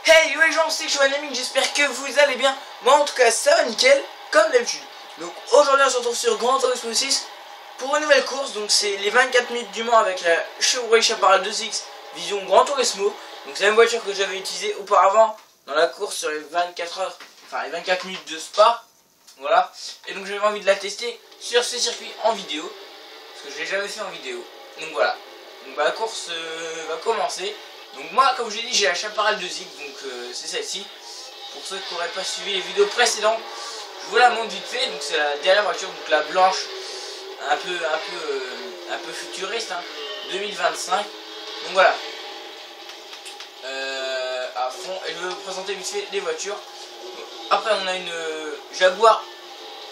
Hey yo les gens, c'est Chouanaming, j'espère que vous allez bien. Moi en tout cas ça va nickel, comme d'habitude. Donc aujourd'hui on se retrouve sur Gran Turismo 6 pour une nouvelle course. Donc c'est les 24 minutes du Mans avec la Chevrolet Chaparral 2X Vision Gran Turismo. Donc c'est la même voiture que j'avais utilisée auparavant dans la course sur les 24 heures, enfin les 24 minutes de Spa. Voilà. Et donc j'avais envie de la tester sur ce circuit en vidéo, parce que je l'ai jamais fait en vidéo. Donc voilà. Donc la course va commencer. Donc moi comme je l'ai dit, j'ai la Chaparral 2X, donc c'est celle-ci. Pour ceux qui n'auraient pas suivi les vidéos précédentes, je vous la montre vite fait. Donc c'est la dernière voiture, donc la blanche, un peu futuriste, hein, 2025. Donc voilà. À fond. Et je vais vous présenter vite fait les voitures. Après on a une Jaguar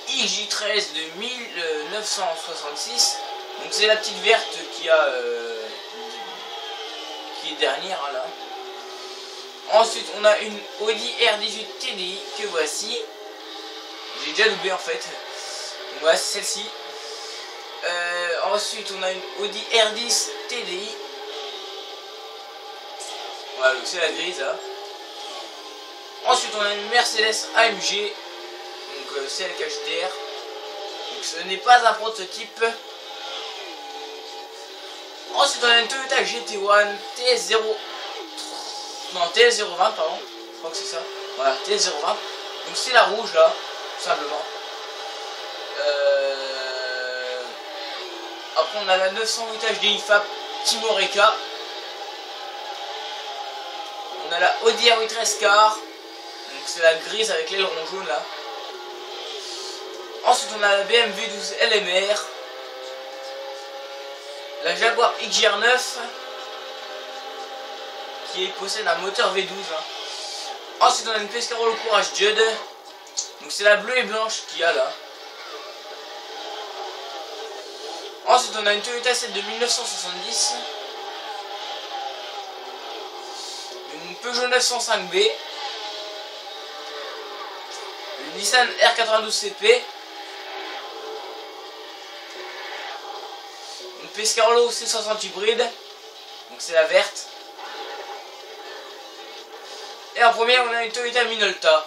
XJ13 de 1966. Donc c'est la petite verte qui est dernière là. Ensuite on a une Audi R18 TDI que voici. J'ai déjà doublé en fait. Donc voilà, c'est celle-ci. Ensuite on a une Audi R10 TDI. Voilà, donc c'est la grise là. Ensuite on a une Mercedes AMG. Donc c'est le KHTR. Donc ce n'est pas un prototype. Ensuite on a une Toyota GT1 TS0. Non, TS020 pardon. Je crois que c'est ça. Voilà, TS020. Donc c'est la rouge là, tout simplement. Après on a la 908 HDI FAP Timoreca. On a la Audi R8 Rescar. Donc c'est la grise avec l'aileron jaune là. Ensuite on a la BMW 12 LMR. La Jaguar XJR9 qui possède un moteur V12. Hein. Ensuite on a une Pescarolo Courage Judd. Donc c'est la bleue et blanche qu'il y a là. Ensuite on a une Toyota 7 de 1970. Une Peugeot 905B. Une Nissan R92 CP. Une Pescarolo C60 hybride. Donc c'est la verte. Et en première on a une Toyota Minolta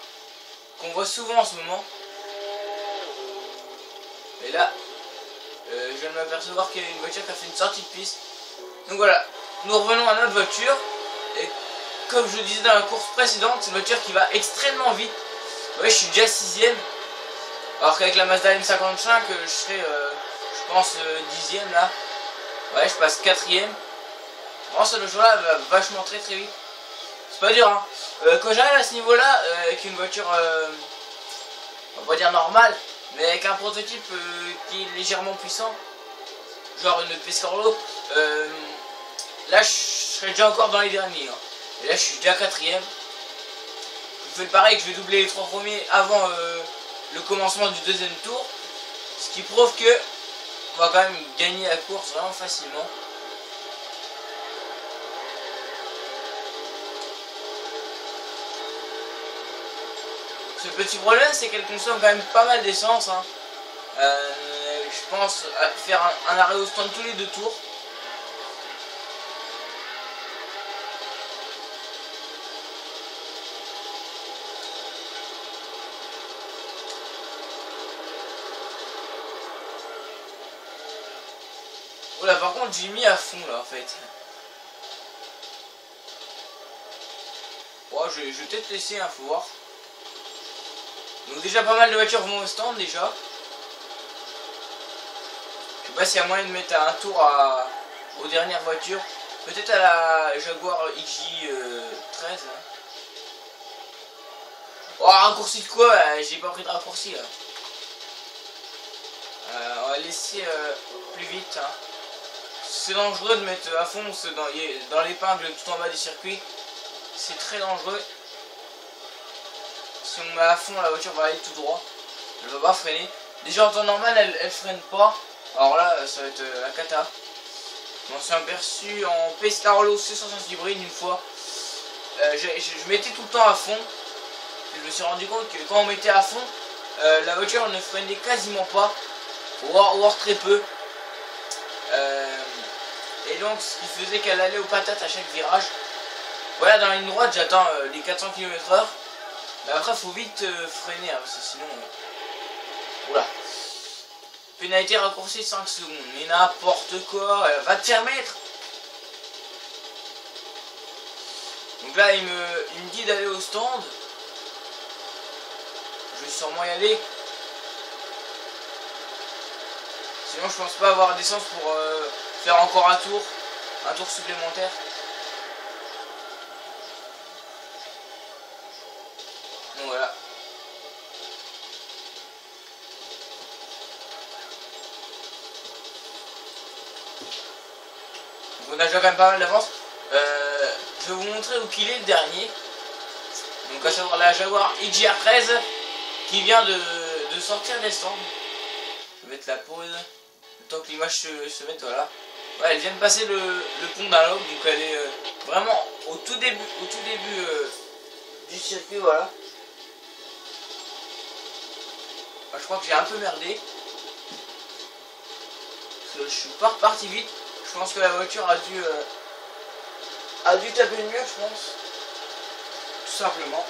qu'on voit souvent en ce moment. Et là je viens de m'apercevoir qu'il y a une voiture qui a fait une sortie de piste. Donc voilà, nous revenons à notre voiture. Et comme je le disais dans la course précédente, c'est une voiture qui va extrêmement vite. Ouais, je suis déjà 6ème. Alors qu'avec la Mazda M55 je serai je pense 10ème là. Ouais, je passe 4ème. Bon, cette voiture là va vachement très vite. C'est pas dur hein. Quand j'arrive à ce niveau là avec une voiture on va pas dire normale, mais avec un prototype qui est légèrement puissant, genre une Pescarolo, là je serais déjà encore dans les derniers hein. Et là je suis déjà 4ème. Je fais le pareil, que je vais doubler les 3 premiers avant le commencement du deuxième tour, ce qui prouve que on va quand même gagner la course vraiment facilement. Le petit problème c'est qu'elle consomme quand même pas mal d'essence hein. Je pense faire un arrêt au stand tous les 2 tours. Voilà, par contre j'ai mis à fond là en fait. Bon, je vais peut-être laisser un, faut voir. Donc déjà pas mal de voitures vont au stand déjà. Je sais pas s'il y a moyen de mettre un tour aux dernières voitures. Peut-être à la Jaguar XJ13. Hein. Oh, raccourci de quoi? J'ai pas pris de raccourci là. On va laisser plus vite. Hein. C'est dangereux de mettre à fond dans l'épingle tout en bas du circuit. C'est très dangereux. Si on met à fond, la voiture va aller tout droit. Elle va pas freiner. Déjà en temps normal, elle freine pas. Alors là, ça va être la cata. Je m'en suis aperçu en Pescarolo C60 hybride une fois. Je mettais tout le temps à fond. Et je me suis rendu compte que quand on mettait à fond, la voiture ne freinait quasiment pas. Voire très peu. Et donc, ce qui faisait qu'elle allait aux patates à chaque virage. Voilà, dans la ligne droite, j'attends les 400 km/h. Mais après, faut vite freiner, hein, parce que sinon... Oula. Pénalité raccourcie 5 secondes. Mais n'importe quoi. Va te faire mettre. Donc là, il me dit d'aller au stand. Je vais sûrement y aller. Sinon, je pense pas avoir d'essence pour faire encore un tour supplémentaire. Donc voilà. Donc on a déjà quand même pas mal d'avance. Je vais vous montrer où qu'il est le dernier. Donc à savoir la Jaguar XJR13 qui vient de sortir des stands. Je vais mettre la pause. Le temps que l'image se mette, voilà. Ouais, elle vient de passer le pont d'un lobe, donc elle est vraiment au tout début du circuit, voilà. Je crois que j'ai un peu merdé. Parce que je suis pas reparti vite. Je pense que la voiture a dû taper le mur, je pense. Tout simplement.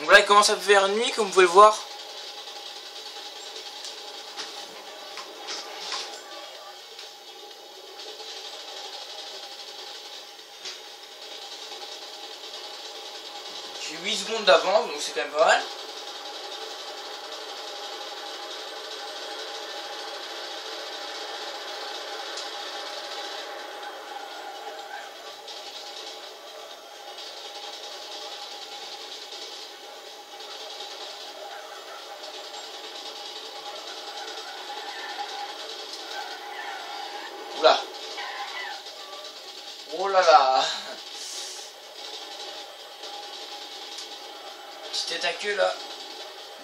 Donc là il commence à faire nuit comme vous pouvez le voir. J'ai 8 secondes d'avance, donc c'est quand même pas mal. Oula. Oh là là. Petite tête à queue là.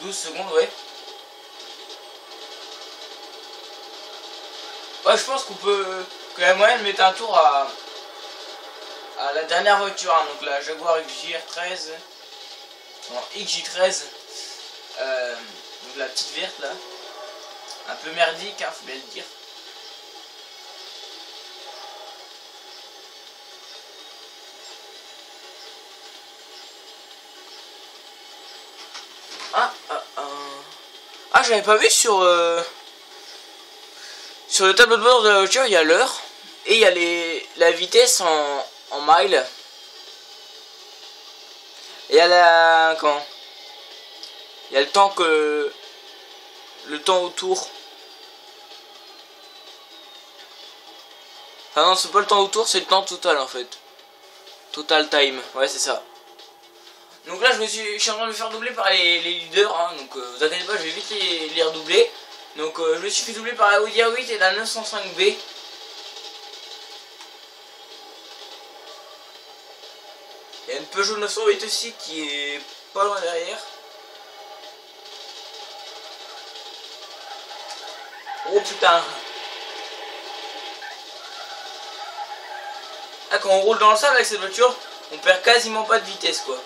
12 secondes, ouais. Ouais, je pense qu'on peut quand même moyen de mettre un tour à la dernière voiture, hein, donc la Jaguar XJR13. Non, XJ13. Donc la petite verte là. Un peu merdique, hein, faut bien le dire. Ah, j'avais pas vu sur le tableau de bord de la voiture, il y a l'heure et il y a la vitesse en miles. Et il y a il y a le temps autour. Ah non, c'est pas le temps autour, c'est le temps total en fait. Total time, ouais c'est ça. Donc là je suis en train de me faire doubler par les leaders, hein, donc vous inquiétez pas, je vais vite les redoubler. Donc je me suis fait doubler par la Audi A8 et la 905B. Il y a une Peugeot 908 aussi qui est pas loin derrière. Oh putain. Ah, quand on roule dans le sable avec cette voiture, on perd quasiment pas de vitesse quoi.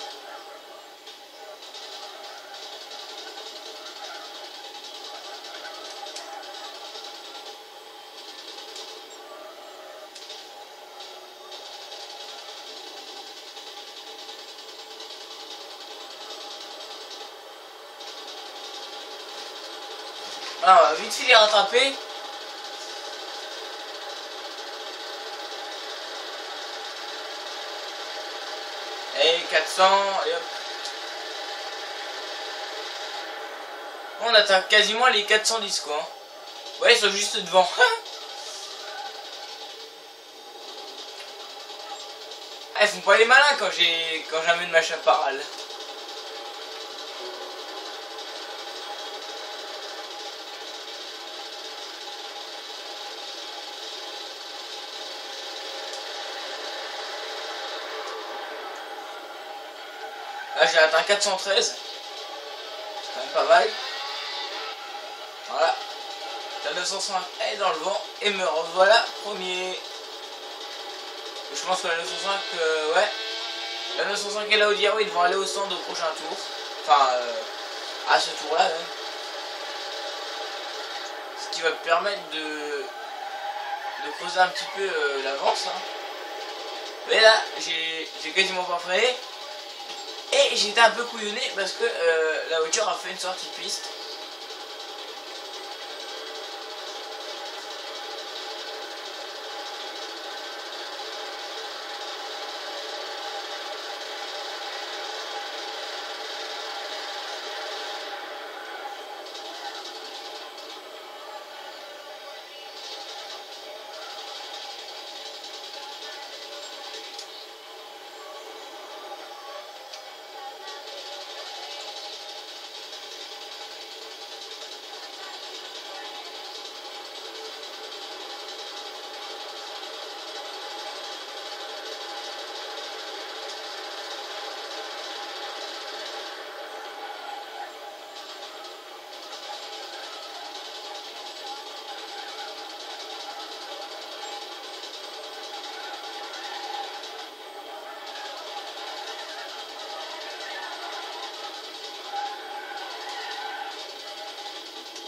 Alors, on va vite fait les rattraper. Et 400, et hop. On atteint quasiment les 410 quoi. Ouais, ils sont juste devant. Ah, ils font pas les malins quand j'amène ma chaparral. Là j'ai atteint 413. C'est quand même pas mal. Voilà. La 905 est dans le vent et me revoilà premier. Je pense que la 905, ouais. La 905 et la Audi A8 vont aller au stand au prochain tour. Enfin, à ce tour-là, même. Ce qui va me permettre de creuser un petit peu l'avance. Hein. Mais là, j'ai quasiment pas freiné. Et j'étais un peu couillonné parce que la voiture a fait une sortie de piste.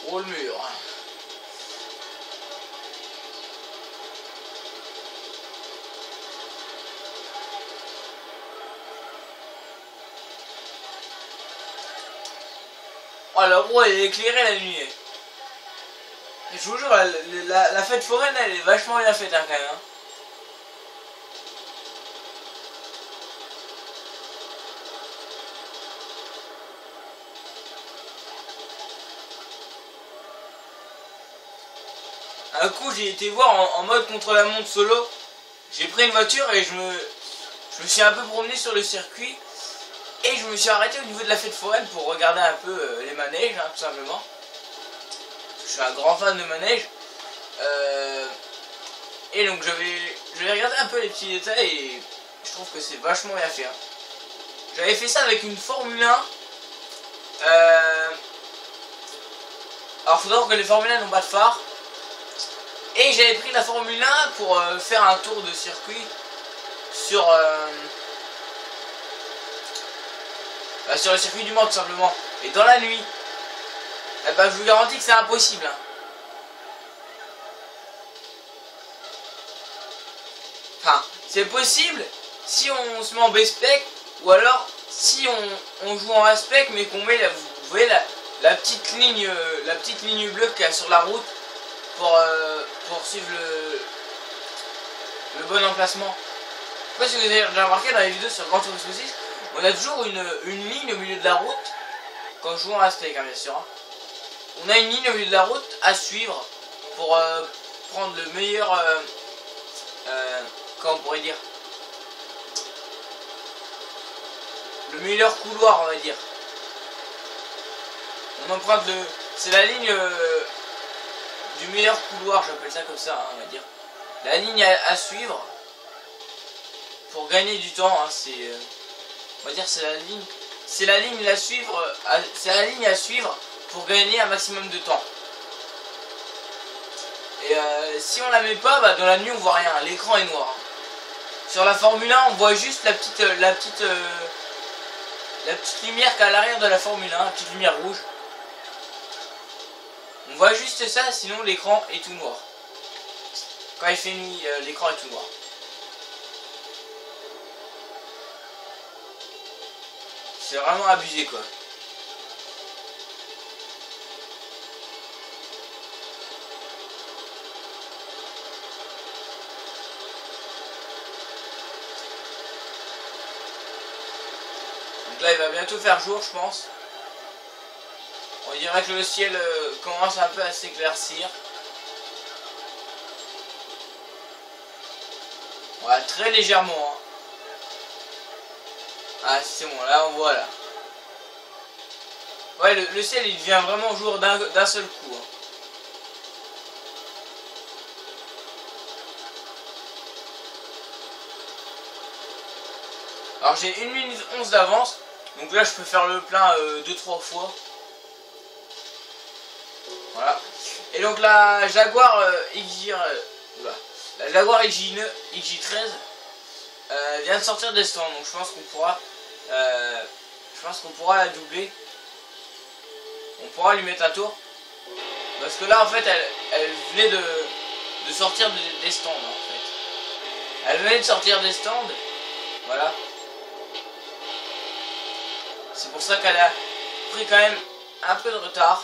Oh, le mur. Oh, la roue elle est éclairée la nuit. Et je vous jure, la fête foraine elle est vachement bien faite hein, quand même. Hein. Un coup j'ai été voir en mode contre-la-montre solo. J'ai pris une voiture et je me suis un peu promené sur le circuit. Et je me suis arrêté au niveau de la fête foraine pour regarder un peu les manèges, hein, tout simplement. Je suis un grand fan de manèges. Et donc j'avais regardé un peu les petits détails et je trouve que c'est vachement bien fait. Hein. J'avais fait ça avec une Formule 1. Alors faut savoir que les Formule 1 n'ont pas de phare. Et j'avais pris la Formule 1 pour faire un tour de circuit sur le circuit du Mans tout simplement. Et dans la nuit, eh ben, je vous garantis que c'est impossible. Hein. Enfin, c'est possible si on se met en B-spec ou alors si on joue en A-spec mais qu'on met, vous voyez la petite ligne bleue qu'il y a sur la route pour suivre le bon emplacement. Je sais pas si vous avez déjà remarqué dans les vidéos sur Gran Turismo 6, on a toujours une ligne au milieu de la route, quand je joue en A-spec hein, bien sûr. Hein. On a une ligne au milieu de la route à suivre pour prendre le meilleur, comment on pourrait dire, le meilleur couloir on va dire. On emprunte c'est la ligne du meilleur couloir, j'appelle ça comme ça, hein, on va dire. La ligne à suivre pour gagner du temps, hein, on va dire c'est la ligne à suivre, c'est la ligne à suivre pour gagner un maximum de temps. Et si on la met pas, bah, dans la nuit on voit rien, l'écran est noir. Sur la Formule 1, on voit juste la petite lumière qu'il y a à l'arrière de la Formule 1, la petite lumière rouge. On voit juste ça, sinon l'écran est tout noir. Quand il fait nuit, l'écran est tout noir. C'est vraiment abusé quoi. Donc là il va bientôt faire jour je pense. On dirait que le ciel commence un peu à s'éclaircir. Ouais, très légèrement. Hein. Ah c'est bon, là on voit là. Ouais, le ciel il devient vraiment jour d'un seul coup. Hein. Alors j'ai 1 minute 11 d'avance. Donc là je peux faire le plein 2-3 fois. Voilà. Et donc la Jaguar la Jaguar XJ13 vient de sortir des stands. Donc je pense qu'on pourra Je pense qu'on pourra la doubler. On pourra lui mettre un tour. Parce que là en fait elle venait de sortir des stands en fait. Elle venait de sortir des stands. Voilà. C'est pour ça qu'elle a pris quand même un peu de retard.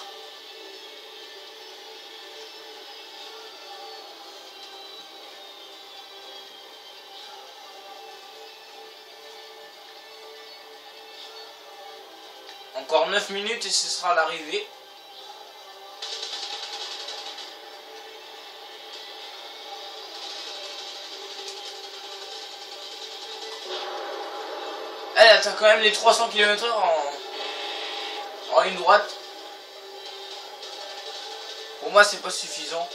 Encore 9 minutes et ce sera l'arrivée. Elle atteint quand même les 300 km/h en ligne droite. Pour moi c'est pas suffisant.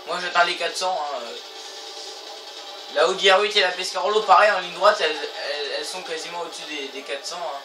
Moi j'atteins les 400. Hein. La Audi R8 et la Pescarolo pareil en ligne droite elles sont quasiment au-dessus des 400. Hein.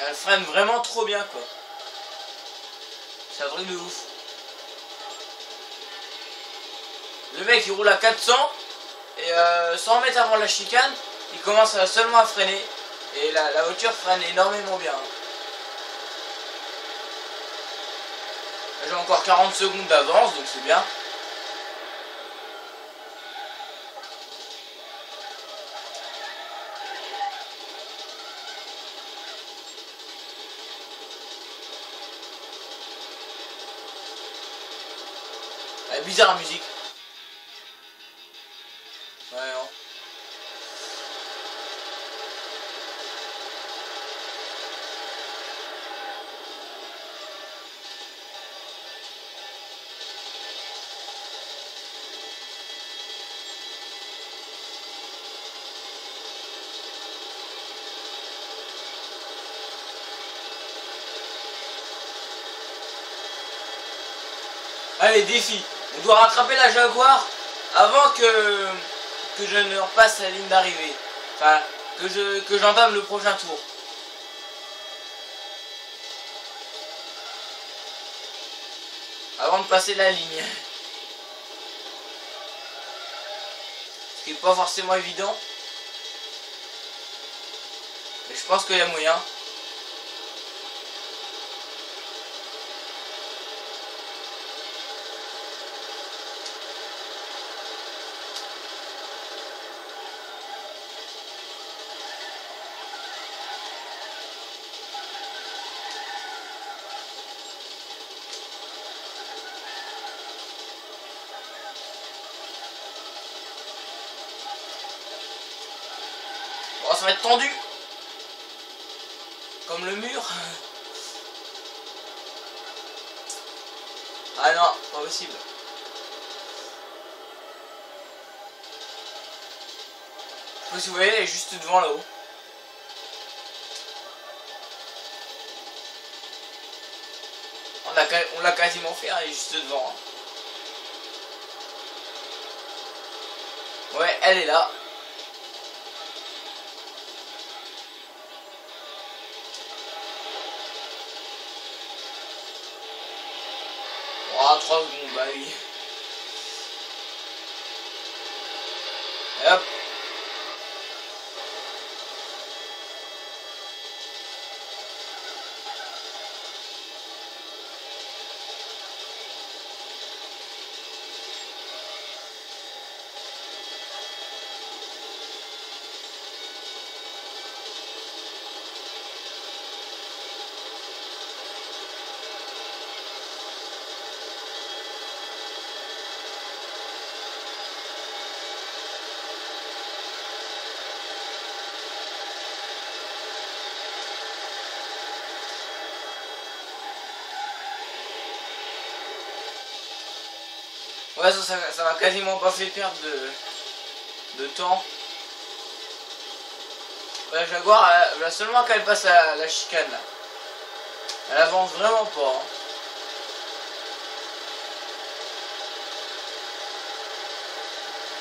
Elle freine vraiment trop bien quoi. C'est un truc de ouf. Le mec il roule à 400 et 100 mètres avant la chicane, il commence seulement à freiner. Et la voiture freine énormément bien. J'ai encore 40 secondes d'avance donc c'est bien. Elle est bizarre la musique. Ouais non. Allez, défi. On doit rattraper la Jaguar avant que je ne repasse la ligne d'arrivée. Enfin, que j'entame le prochain tour. Avant de passer la ligne. Ce qui n'est pas forcément évident. Mais je pense qu'il y a moyen. Bon, ça va être tendu. Comme le mur. Ah non, pas possible. Je sais pas si vous voyez, elle est juste devant là-haut. On l'a quasiment fait, elle est juste devant. Ouais, elle est là. Oh, 3 secondes, bah oui. Et hop. Ouais, ça m'a quasiment pas fait perdre de temps. La Jaguar, là seulement qu'elle passe la chicane là. Elle avance vraiment pas. Hein.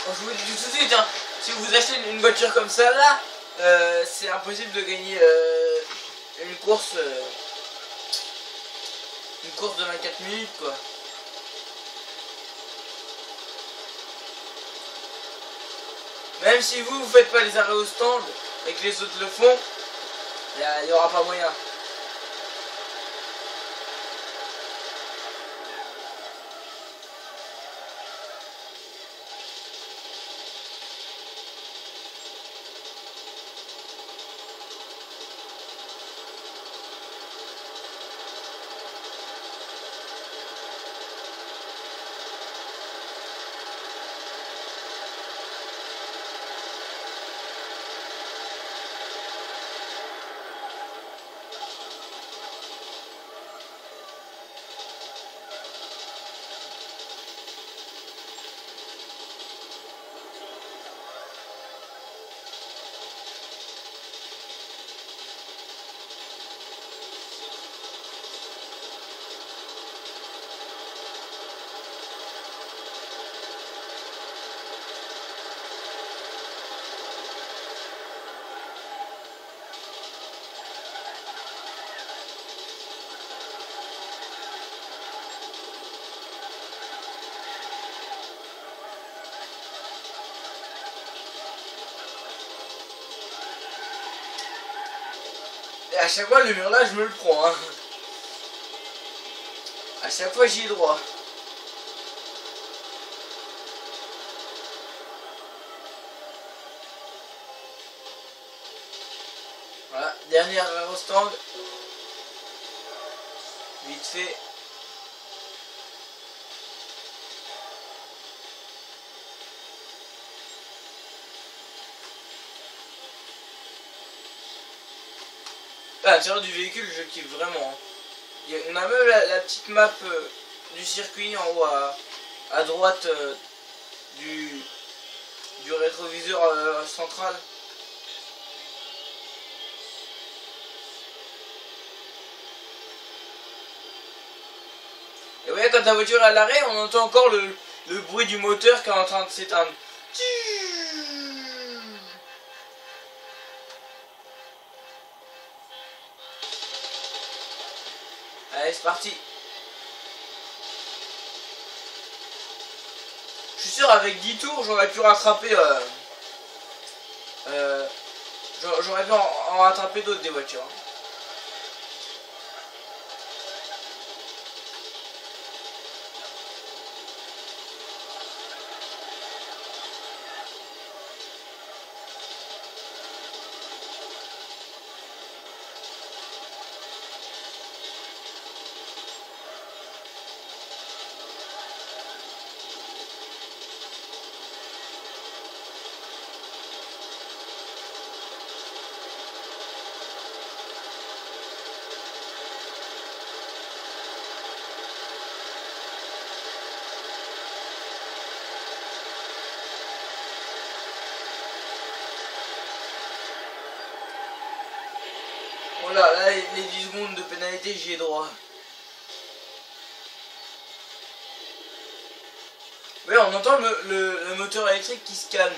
Je vous le dis tout de suite, hein, si vous achetez une voiture comme ça là, c'est impossible de gagner une course de 24 minutes quoi. Même si vous faites pas les arrêts au stand et que les autres le font, il n'y aura pas moyen. Et à chaque fois le mur là je me le prends. Hein. À chaque fois j'y ai droit. Voilà, dernière au stand. Vite fait. À l'intérieur du véhicule, je kiffe vraiment. Hein. On a même la petite map du circuit en haut à droite du rétroviseur central. Et vous voyez, quand la voiture est à l'arrêt, on entend encore le bruit du moteur qui est en train de s'éteindre. Allez, c'est parti. Je suis sûr, avec 10 tours, j'aurais pu rattraper... j'aurais pu en rattraper d'autres des voitures. Voilà, là les 10 secondes de pénalité, j'y ai droit. Oui, on entend le moteur électrique qui se calme.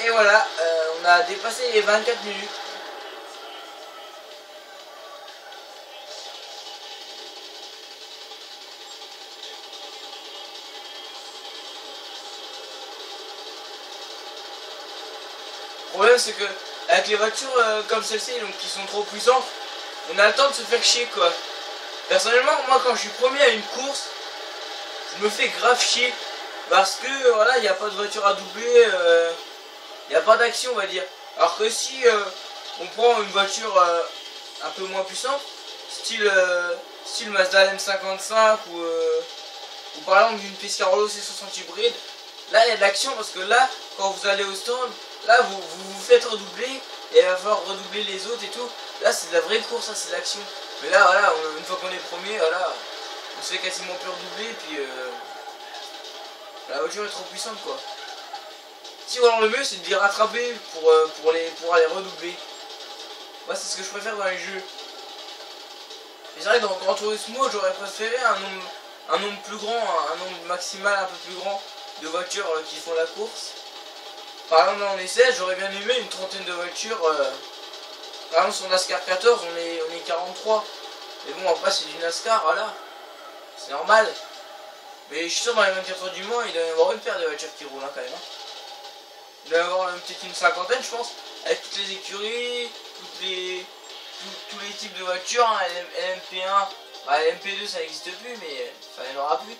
Et voilà, on a dépassé les 24 minutes. Le problème c'est que avec les voitures comme celle-ci, donc qui sont trop puissantes, on a le temps de se faire chier quoi. Personnellement, moi quand je suis premier à une course, je me fais grave chier. Parce que voilà, il n'y a pas de voiture à doubler, il n'y a pas d'action, on va dire. Alors que si on prend une voiture un peu moins puissante, style Mazda M55 ou par exemple une Pescarolo C60 hybride, là il y a de l'action parce que là, quand vous allez au stand, là vous faites redoubler et il va falloir redoubler les autres et tout. Là c'est de la vraie course, ça c'est de l'action. Mais là voilà, une fois qu'on est premier, voilà, on se fait quasiment plus redoubler, puis la voiture est trop puissante quoi. Si ou alors le mieux c'est de les rattraper pour aller redoubler. Moi c'est ce que je préfère dans les jeux. Mais c'est vrai que dans Gran Turismo j'aurais préféré un nombre plus grand, un nombre maximal un peu plus grand de voitures qui font la course. Par exemple dans les 16 j'aurais bien aimé une trentaine de voitures. Par exemple sur NASCAR 14 on est 43. Mais bon après c'est du NASCAR, voilà. C'est normal. Mais je suis sûr dans les 24 heures du Mans il doit y avoir une paire de voitures qui roulent hein, quand même. Hein. Il doit y avoir peut-être une cinquantaine je pense. Avec toutes les écuries, tous les types de voitures, hein, LMP1, bah, LMP2 ça n'existe plus mais enfin il n'y en aura plus.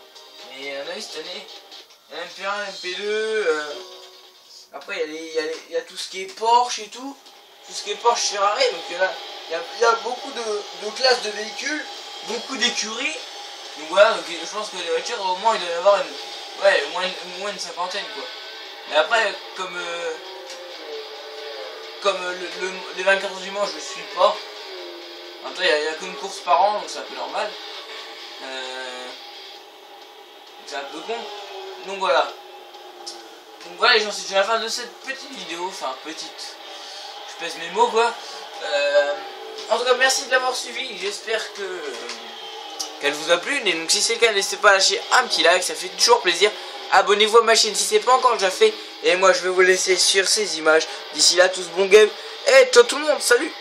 Mais il y en a eu cette année. LMP1, LMP2, après il y a tout ce qui est Porsche et tout ce qui est Porsche Ferrari, donc là il y a beaucoup de classes de véhicules, beaucoup d'écuries. Donc voilà, donc je pense que les voitures au moins il doit y avoir au moins une cinquantaine quoi. Mais après comme les 24 heures du Mans je ne suis pas. En même temps il n'y a qu'une course par an donc c'est un peu normal. C'est un peu con. Donc voilà les gens, c'est déjà la fin de cette petite vidéo. Enfin petite. Je pèse mes mots quoi. En tout cas merci de l'avoir suivi. J'espère qu'elle vous a plu. Et donc si c'est le cas n'hésitez pas à lâcher un petit like. Ça fait toujours plaisir. Abonnez-vous à ma chaîne si c'est pas encore déjà fait. Et moi je vais vous laisser sur ces images. D'ici là tous bon game. Et ciao tout le monde. Salut.